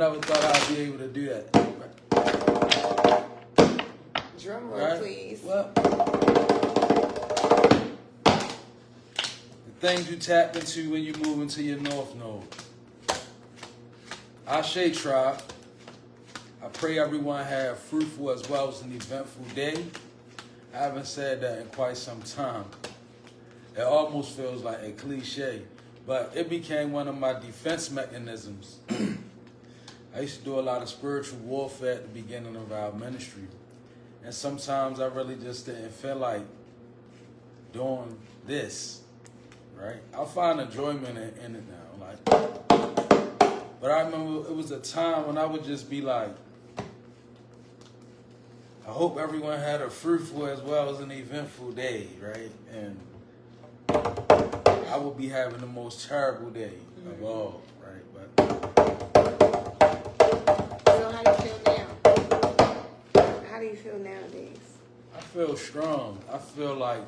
never thought I'd be able to do that. Drum roll, Right? please. Well, the things you tap into when you move into your North Node. Ashe Tribe. I pray everyone have a fruitful as well as an eventful day. I haven't said that in quite some time. It almost feels like a cliche, but it became one of my defense mechanisms. I used to do a lot of spiritual warfare at the beginning of our ministry. And sometimes I really just didn't feel like doing this, right? I find enjoyment in it now. But I remember it was a time when I would just be like, I hope everyone had a fruitful as well as an eventful day, right? And I would be having the most terrible day of all, right? So how do you feel now? How do you feel nowadays? I feel strong. I feel like,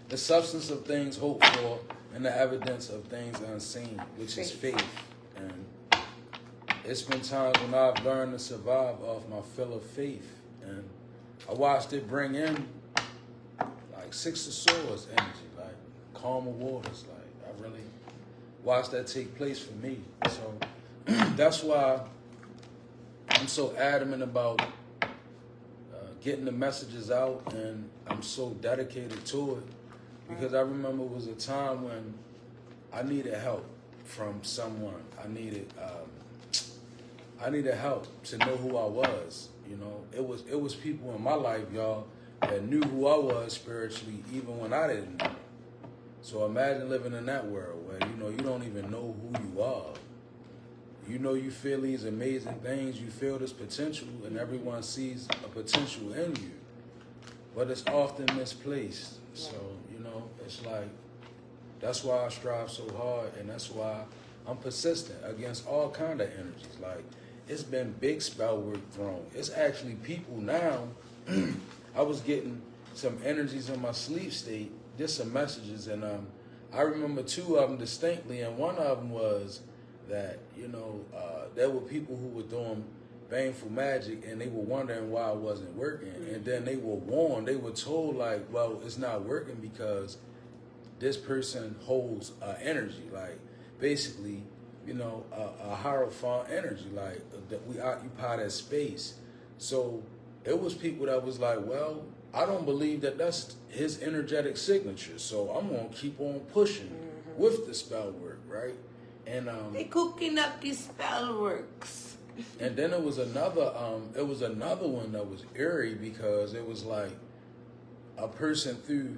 the substance of things hoped for and the evidence of things unseen, which is faith. And it's been times when I've learned to survive off my fill of faith. And I watched it bring in like Six of Swords energy, like calmer waters. Like I really watched that take place for me. So that's why I'm so adamant about getting the messages out, and I'm so dedicated to it. Because I remember it was a time when I needed help from someone. I needed help to know who I was. It was people in my life, y'all, that knew who I was spiritually, even when I didn't know. So imagine living in that world where you don't even know who you are. You feel these amazing things, you feel this potential, and everyone sees a potential in you, but it's often misplaced. So it's like, that's why I strive so hard, and that's why I'm persistent against all kind of energies. Like, it's been big spell work thrown. It's actually people now. I was getting some energies in my sleep state, just some messages, and I remember two of them distinctly, and one of them was that, there were people who were doing baneful magic, and they were wondering why it wasn't working. And then they were warned, they were told, like, well, it's not working because this person holds energy, like, basically, a Hierophant energy, like, that we occupy that space. So it was people that was like, well, I don't believe that that's his energetic signature, so I'm going to keep on pushing with the spell work, right? And they cooking up these spell works. And then it was another one that was eerie, because it was like a person threw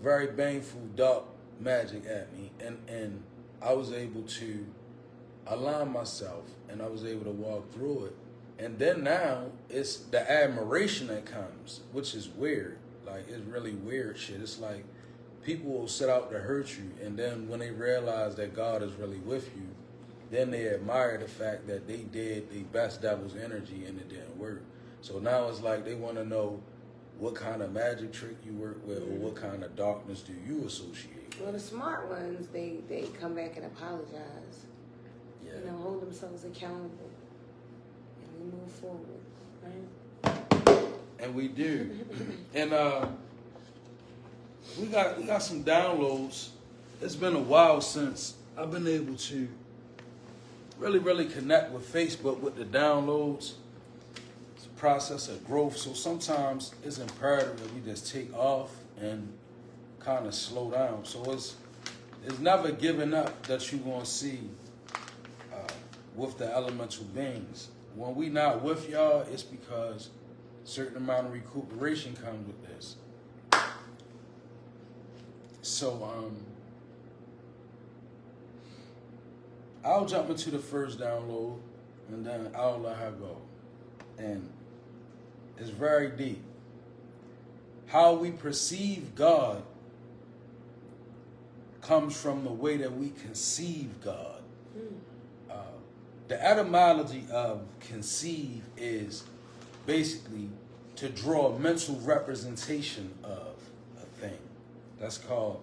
very baneful dark magic at me, and I was able to align myself, and I was able to walk through it. And then now it's the admiration that comes, which is weird. Like, it's really weird shit. It's like people will set out to hurt you, and then when they realize that God is really with you, then they admire the fact that they did the best devil's energy and it didn't work. So now it's like they want to know what kind of magic trick you work with, or what kind of darkness do you associate with. Well, the smart ones, they come back and apologize. Yeah. Hold themselves accountable, and we move forward, right? And we do. And we got some downloads. It's been a while since I've been able to really connect with Facebook with the downloads. It's a process of growth. So sometimes it's imperative that we just take off and kind of slow down. So it's never giving up that you're going to see with the elemental beings. When we not with y'all, it's because a certain amount of recuperation comes with this. So I'll jump into the first download, and then I'll let her go. And it's very deep. How we perceive God comes from the way that we conceive God. The etymology of conceive is basically to draw a mental representation of a thing. That's called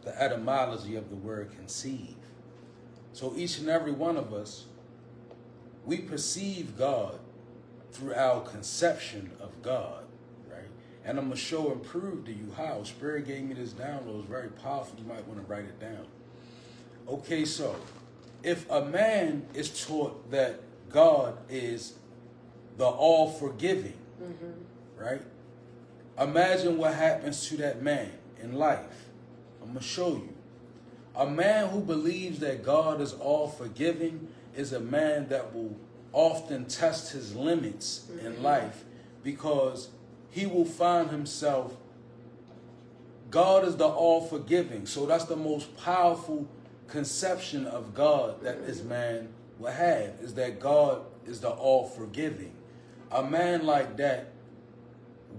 the etymology of the word conceive. So each and every one of us, we perceive God through our conception of God, right? And I'm going to show and prove to you how. Spirit gave me this download. It's very powerful. You might want to write it down. Okay, so if a man is taught that God is the all-forgiving, right? Imagine what happens to that man in life. I'm going to show you. A man who believes that God is all-forgiving is a man that will often test his limits in life, because he will find himself, God is the all-forgiving. So that's the most powerful conception of God that this man will have, is that God is the all-forgiving. A man like that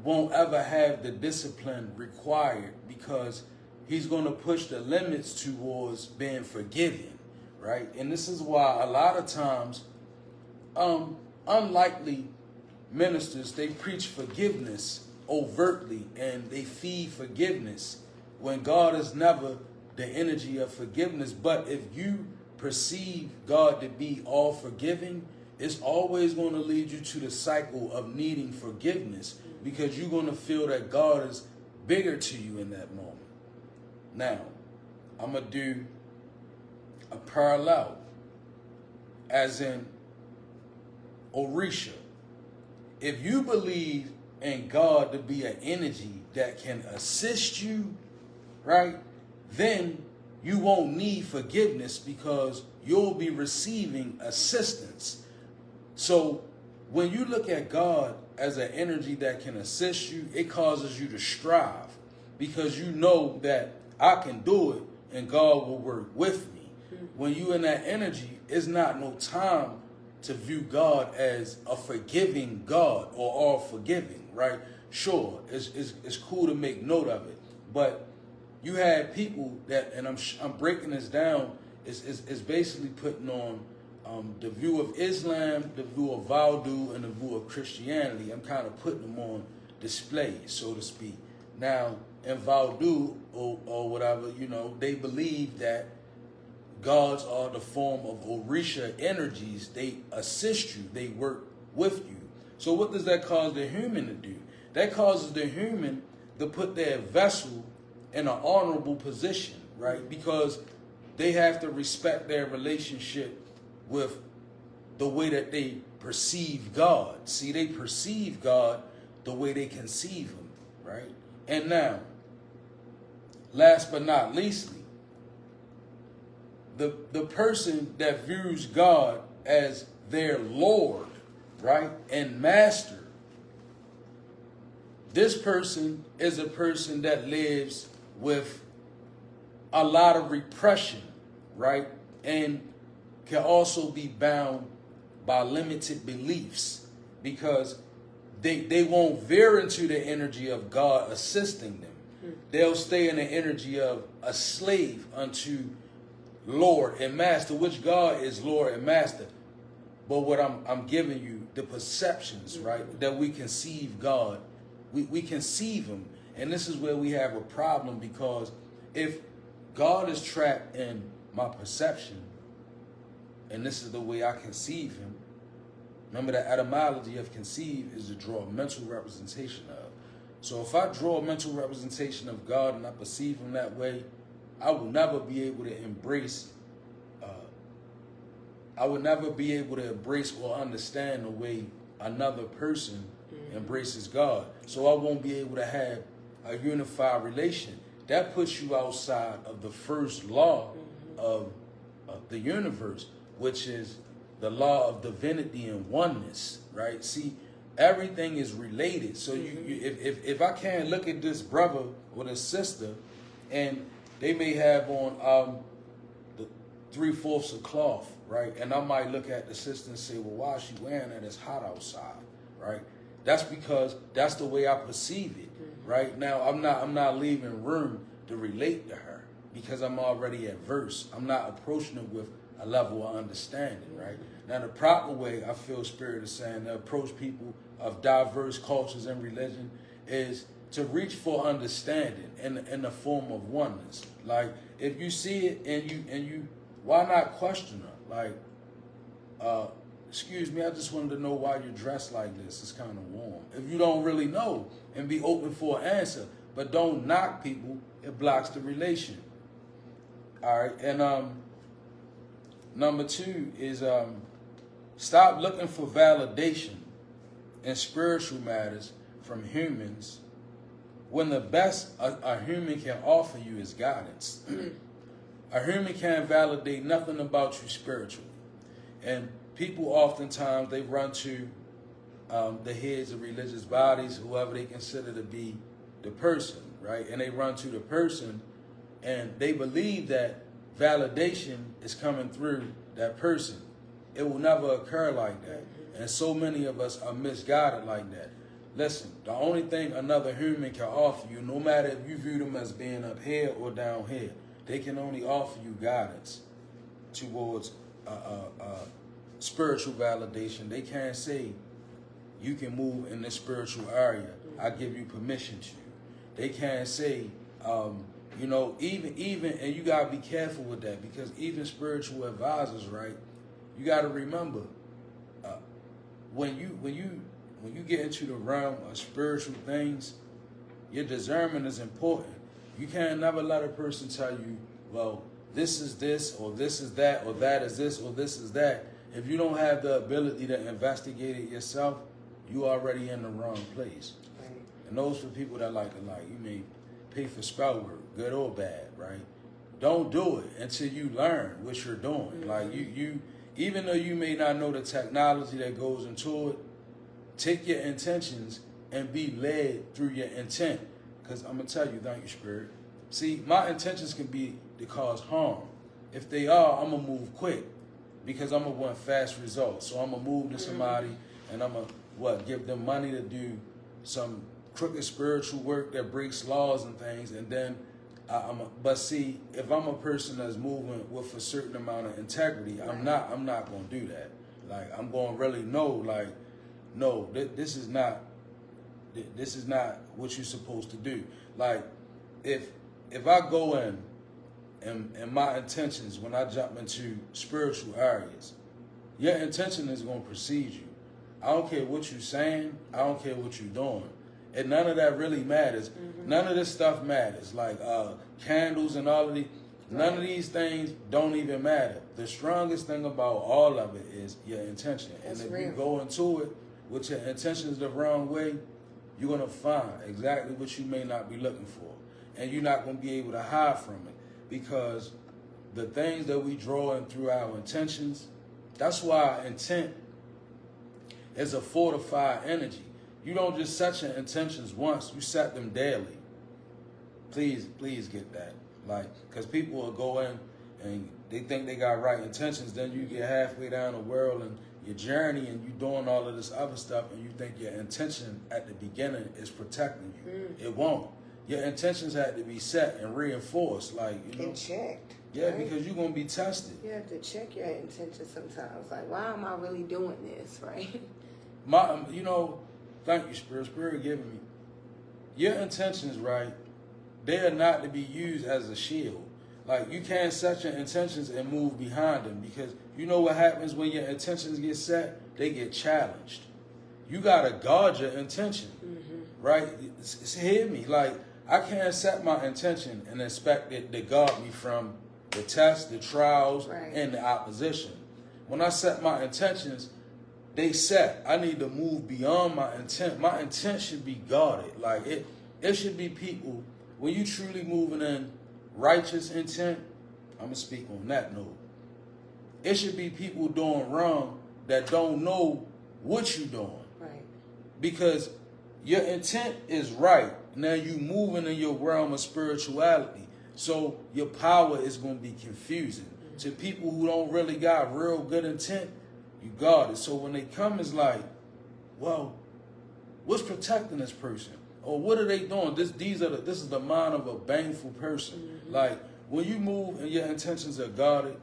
won't ever have the discipline required, because he's going to push the limits towards being forgiven, right? And this is why a lot of times unlikely ministers, they preach forgiveness overtly and they feed forgiveness when God is never the energy of forgiveness. But if you perceive God to be all forgiving, it's always going to lead you to the cycle of needing forgiveness, because you're going to feel that God is bigger to you in that moment. Now, I'm going to do a parallel, as in Orisha. If you believe in God to be an energy that can assist you, right, then you won't need forgiveness, because you'll be receiving assistance. So when you look at God as an energy that can assist you, it causes you to strive, because you know that I can do it and God will work with me. When you in that energy, it's not no time to view God as a forgiving God or all forgiving, right? Sure, it's cool to make note of it, but you had people that, and I'm breaking this down, is basically putting on the view of Islam, the view of Vodou, and the view of Christianity. I'm kind of putting them on display, so to speak. Now, in Vodou or whatever, you know, they believe that gods are the form of Orisha energies. They assist you. They work with you. So what does that cause the human to do? That causes the human to put their vessel in an honorable position, right? Because they have to respect their relationship with the way that they perceive God. See, they perceive God the way they conceive him, right? And now, last but not leastly, the person that views God as their Lord, right, and master, this person is a person that lives with a lot of repression, right, and can also be bound by limited beliefs, because they won't veer into the energy of God assisting them. They'll stay in the energy of a slave unto Lord and Master, which God is Lord and Master. But what I'm giving you, the perceptions, right, that we conceive God, we conceive him. And this is where we have a problem, because if God is trapped in my perception, and this is the way I conceive him, remember the etymology of conceive is to draw a mental representation of. So if I draw a mental representation of God and I perceive him that way, I will never be able to embrace or understand the way another person embraces God. So I won't be able to have a unified relation. That puts you outside of the first law of the universe, which is the law of divinity and oneness, right? See, everything is related. So if I can't look at this brother or this sister, and they may have on the 3/4 of cloth, right? And I might look at the sister and say, well, why is she wearing that? It's hot outside, right? That's because that's the way I perceive it, right? Now, I'm not leaving room to relate to her, because I'm already adverse. I'm not approaching it with a level of understanding, right? Now, the proper way, I feel Spirit is saying, to approach people of diverse cultures and religion is to reach for understanding in the form of oneness. Like if you see it and you why not question her? Like, excuse me, I just wanted to know why you're dressed like this. It's kind of warm. If you don't really know, and be open for an answer, but don't knock people. It blocks the relation. All right, and number 2 is stop looking for validation in spiritual matters from humans when the best a human can offer you is guidance. A human can't validate nothing about you spiritually. And people oftentimes, they run to the heads of religious bodies, whoever they consider to be the person, right? And they run to the person and they believe that validation is coming through that person. It will never occur like that. And so many of us are misguided like that. Listen, the only thing another human can offer you, no matter if you view them as being up here or down here, they can only offer you guidance towards spiritual validation. They can't say, you can move in this spiritual area. I give you permission to. They can't say, you know, even, and you gotta be careful with that, because even spiritual advisors, right? You gotta remember, when you get into the realm of spiritual things, your discernment is important. You can't never let a person tell you, well, this is this, or this is that, or that is this, or this is that. If you don't have the ability to investigate it yourself, you already in the wrong place. Right. And those for people that like to you may pay for spell work, good or bad, right? Don't do it until you learn what you're doing. Mm-hmm. Like you, even though you may not know the technology that goes into it, take your intentions and be led through your intent. Because I'm going to tell you, thank you, Spirit. See, my intentions can be to cause harm. If they are, I'm going to move quick, because I'm going to want fast results. So I'm going to move to somebody and I'm going to, give them money to do some crooked spiritual work that breaks laws and things. And then, but see, if I'm a person that's moving with a certain amount of integrity, I'm not going to do that. Like, I'm going to really know, like, no, this is not what you're supposed to do. Like, if I go in and my intentions when I jump into spiritual areas, your intention is going to precede you. I don't care what you're saying. I don't care what you're doing. And none of that really matters. Mm-hmm. None of this stuff matters. Like candles and all of these. None of these things don't even matter. The strongest thing about all of it is your intention. That's and if real. You go into it with your intentions the wrong way, you're going to find exactly what you may not be looking for. And you're not going to be able to hide from it. Because the things that we draw in through our intentions, that's why intent is a fortified energy. You don't just set your intentions once, you set them daily. Please get that. Like, because people will go in and they think they got right intentions, then you get halfway down the world and your journey and you doing all of this other stuff and you think your intention at the beginning is protecting you. It won't. Your intentions had to be set and reinforced, like, you know. And checked. Yeah, right? Because you're going to be tested. You have to check your intentions sometimes. Like, why am I really doing this, right? Thank you, Spirit. Spirit giving me. Your intentions, right, they are not to be used as a shield. Like, you can't set your intentions and move behind them, because you know what happens when your intentions get set? They get challenged. You got to guard your intention, right? Hear me. Like, I can't set my intention and expect it to guard me from the tests, the trials, and the opposition. When I set my intentions, they set. I need to move beyond my intent. My intent should be guarded. Like, it should be people, when you truly moving in righteous intent, I'm going to speak on that note. It should be people doing wrong that don't know what you're doing. Right. Because your intent is right. Now you moving in your realm of spirituality. So your power is going to be confusing. To people who don't really got real good intent, you guard it. So when they come, it's like, well, what's protecting this person? Or what are they doing? This is the mind of a baneful person. Like, when you move and your intentions are guarded,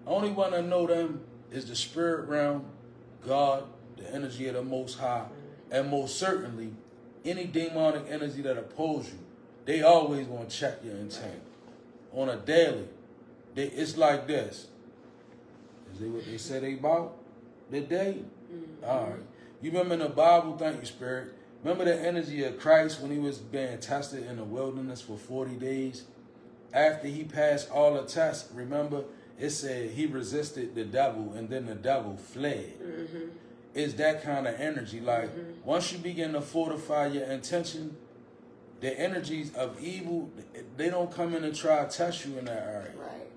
only one that know them is the spirit realm, God, the energy of the Most High, and most certainly any demonic energy that oppose you, they always gonna check your intent on a daily. It's like this. Is it what they say they about? The day? All right. You remember in the Bible, thank you, Spirit. Remember the energy of Christ when he was being tested in the wilderness for 40 days? After he passed all the tests, remember, it said he resisted the devil and then the devil fled. It's that kind of energy. Like, once you begin to fortify your intention, the energies of evil, they don't come in and try to test you in that area. Right.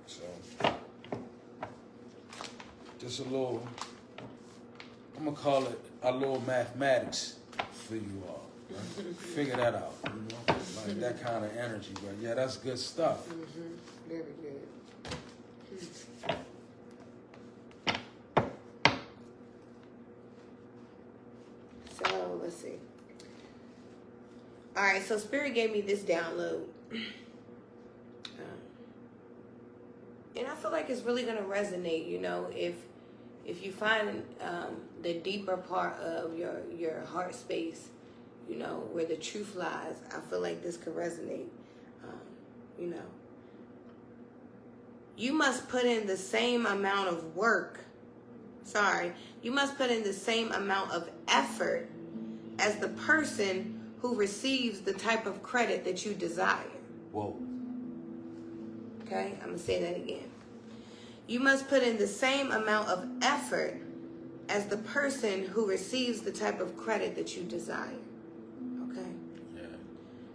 So, just a little, I'm going to call it a little mathematics for you all. Right? Figure that out, you know? Like that kind of energy. But yeah, that's good stuff. Very good. So, let's see. All right, so Spirit gave me this download. And I feel like it's really going to resonate, you know, if you find the deeper part of your heart space, you know, where the truth lies, I feel like this could resonate. You know, you must put in the same amount of work. You must put in the same amount of effort as the person who receives the type of credit that you desire. Whoa. Okay, I'm going to say that again. You must put in the same amount of effort as the person who receives the type of credit that you desire. Okay? Yeah.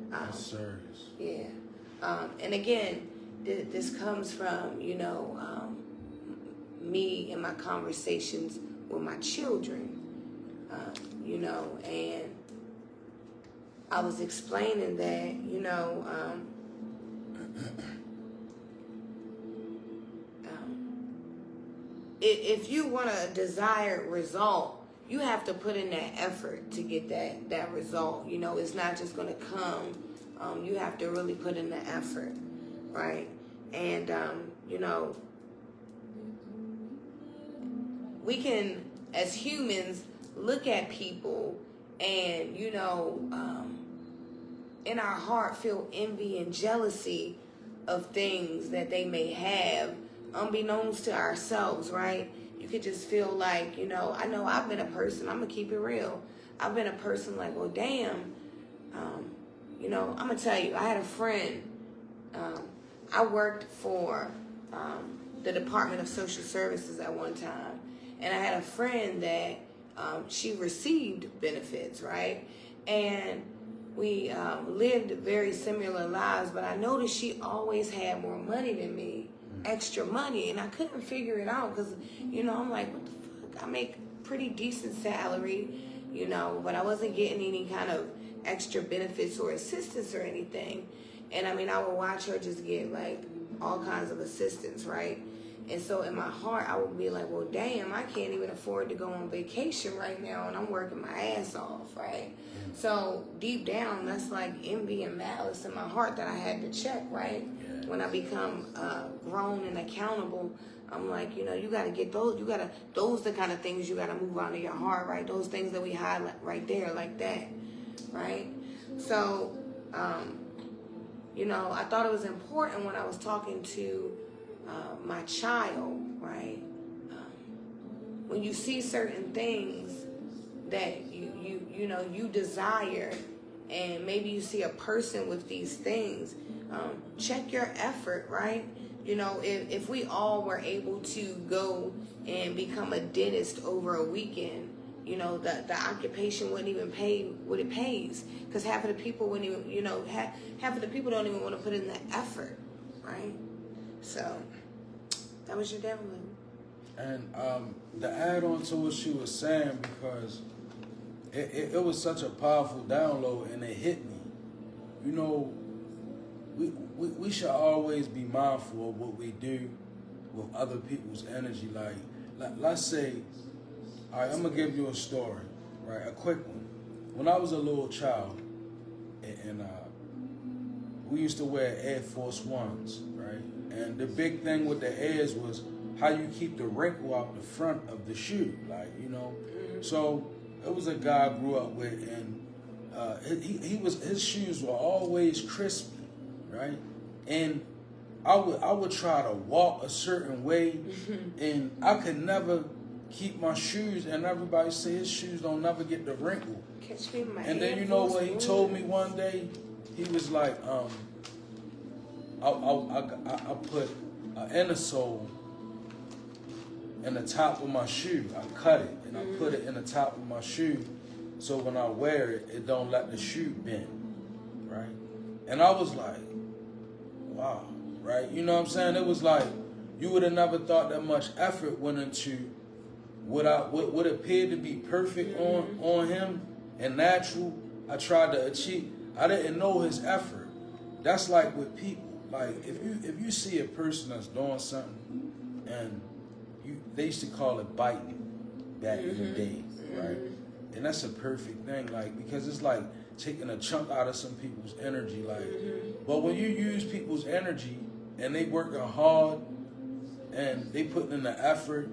That's serious. Yeah. And again, this comes from, you know, me and my conversations with my children, you know, and I was explaining that, you know, if you want a desired result, you have to put in that effort to get that result. You know, it's not just going to come. You have to really put in the effort, right? And, you know, we can, as humans, look at people and, you know, in our heart feel envy and jealousy of things that they may have, unbeknownst to ourselves, right? You could just feel like, you know I've been a person, I'm going to keep it real. I've been a person like, well, damn, you know, I'm going to tell you, I had a friend, I worked for the Department of Social Services at one time, and I had a friend that she received benefits, right? And we lived very similar lives, but I noticed she always had more money than me, extra money, and I couldn't figure it out because, you know, I'm like, what the fuck? I make pretty decent salary, you know, but I wasn't getting any kind of extra benefits or assistance or anything. And I mean, I would watch her just get like all kinds of assistance, right? And so in my heart, I would be like, well, damn, I can't even afford to go on vacation right now, and I'm working my ass off, right? So deep down, that's like envy and malice in my heart that I had to check, right? When I become grown and accountable, I'm like, you know, you got to get those, those the kind of things you got to move out of your heart, right? Those things that we hide right there like that, right? So, you know, I thought it was important when I was talking to my child, right? When you see certain things that you know you desire, and maybe you see a person with these things, check your effort, right? You know, if we all were able to go and become a dentist over a weekend, you know, the occupation wouldn't even pay what it pays, because half of the people wouldn't even, you know, half of the people don't even want to put in the effort, right? So that was your download. And to add on to what she was saying, because it was such a powerful download and it hit me. You know, we should always be mindful of what we do with other people's energy. Like let's say, all right, I'm going to give you a story, right? A quick one. When I was a little child, and we used to wear Air Force Ones, right? And the big thing with the Airs was how you keep the wrinkle out the front of the shoe, like, you know. So it was a guy I grew up with, and his shoes were always crispy, right? And I would try to walk a certain way, and I could never keep my shoes. And everybody say his shoes don't never get the wrinkle. Catch me in my And then you know what he told me one day? He was like, I put an inner sole in the top of my shoe. I cut it and I put it in the top of my shoe, so when I wear it, it don't let the shoe bend, right? And I was like, wow, right? You know what I'm saying? It was like you would have never thought that much effort went into what appeared to be perfect on him and natural. I tried to achieve. I didn't know his effort. That's like with people. Like if you see a person that's doing something, and they used to call it biting back in the day, right? And that's a perfect thing, like, because it's like taking a chunk out of some people's energy, like. But when you use people's energy and they working hard and they putting in the effort,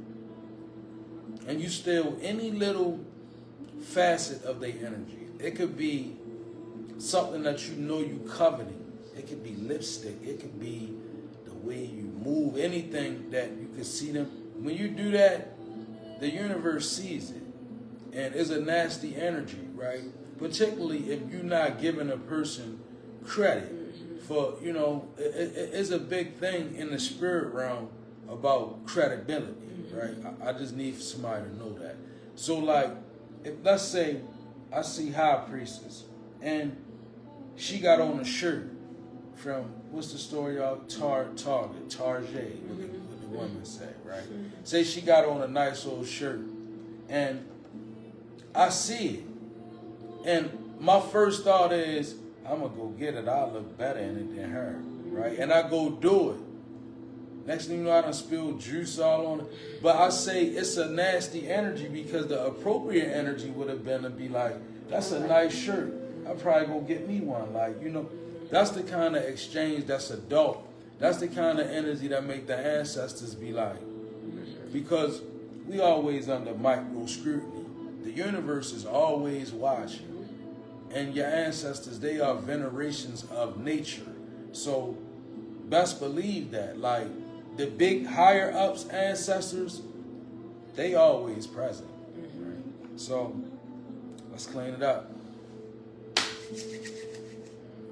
and you steal any little facet of their energy, it could be something that you know you coveting. It could be lipstick. It could be the way you move. Anything that you can see them. When you do that, the universe sees it, and it's a nasty energy, right? Particularly if you're not giving a person credit for, you know, it's a big thing in the spirit realm about credibility, right? I just need somebody to know that. So, like, if let's say I see High Priestess, and she got on a shirt from, what's the story, y'all? Target, what the women say, right? Say she got on a nice old shirt, and I see it, and my first thought is, I'm gonna go get it. I'll look better in it than her, right? And I go do it. Next thing you know, I done spilled juice all on it. But I say it's a nasty energy, because the appropriate energy would have been to be like, that's a nice shirt. I probably gonna get me one. Like, you know, that's the kind of exchange that's adult. That's the kind of energy that make the ancestors be like. Because we always under micro scrutiny. The universe is always watching. And your ancestors, they are venerations of nature. So best believe that. Like, the big higher ups ancestors, they always present. Right? So let's clean it up.